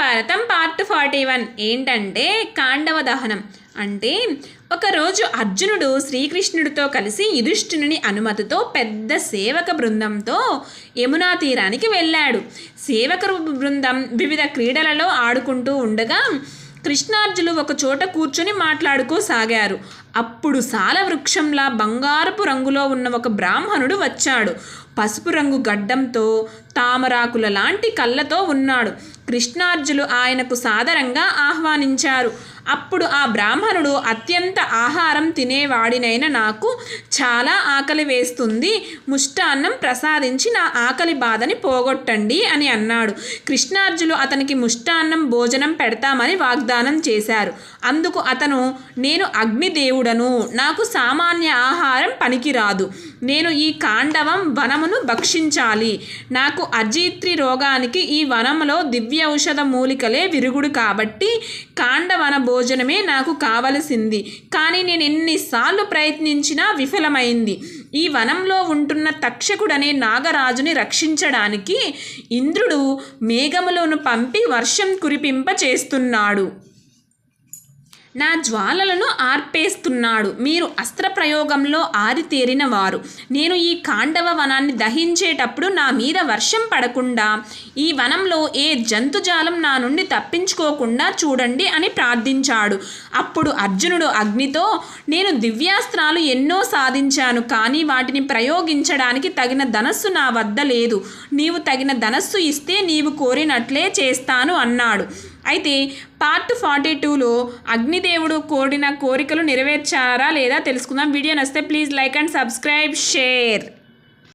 Mahabharatam part 41 ఏంటంటే కాండవ దహనం. అంటే ఒకరోజు అర్జునుడు శ్రీకృష్ణుడితో కలిసి యుధిష్ఠిరుని అనుమతితో పెద్ద సేవక బృందంతో యమునా తీరానికి వెళ్ళాడు. సేవక బృందం వివిధ క్రీడలలో ఆడుకుంటూ ఉండగా కృష్ణార్జులు ఒక చోట కూర్చొని మాట్లాడుకోసాగారు. అప్పుడు సాల వృక్షంలా బంగారపు రంగులో ఉన్న ఒక బ్రాహ్మణుడు వచ్చాడు. పసుపు రంగు గడ్డంతో తామరాకుల లాంటి కళ్ళతో ఉన్నాడు. కృష్ణార్జులు ఆయనకు సాదరంగా ఆహ్వానించారు. అప్పుడు ఆ బ్రాహ్మణుడు, అత్యంత ఆహారం తినేవాడినైన నాకు చాలా ఆకలి వేస్తుంది, ముష్టాన్నం ప్రసాదించి నా ఆకలి బాధని పోగొట్టండి అని అన్నాడు. కృష్ణార్జులు అతనికి ముష్టాన్నం భోజనం పెడతామని వాగ్దానం చేశారు. అందుకు అతను, నేను అగ్నిదేవుడను, నాకు సామాన్య ఆహారం పనికిరాదు, నేను ఈ కాండవం వనమును భక్షించాలి, నాకు అజీత్రి రోగానికి ఈ వనంలో దివ్య ఔషధ మూలికలే విరుగుడు కాబట్టి కాండవన భోజనమే నాకు కావలసింది. కానీ నేను ఎన్నిసార్లు ప్రయత్నించినా విఫలమైంది. ఈ వనంలో ఉంటున్న తక్షకుడనే నాగరాజుని రక్షించడానికి ఇంద్రుడు మేఘములను పంపి వర్షం కురిపింప చేస్తున్నాడు, నా జ్వాలలను ఆర్పేస్తున్నాడు. మీరు అస్త్ర ప్రయోగంలో ఆరితేరిన వారు. నేను ఈ కాండవ వనాన్ని దహించేటప్పుడు నా మీద వర్షం పడకుండా, ఈ వనంలో ఏ జంతుజాలం నా నుండి తప్పించుకోకుండా చూడండి అని ప్రార్థించాడు. అప్పుడు అర్జునుడు అగ్నితో, నేను దివ్యాస్త్రాలు ఎన్నో సాధించాను, కానీ వాటిని ప్రయోగించడానికి తగిన ధనస్సు నా వద్ద లేదు. నీవు తగిన ధనస్సు ఇస్తే నీవు కోరినట్లే చేస్తాను అన్నాడు. అయితే పార్ట్ 42లో అగ్నిదేవుడు కోరిన కోరికలు నెరవేర్చారా లేదా తెలుసుకుందాం. వీడియో నచ్చితే please like and subscribe, share.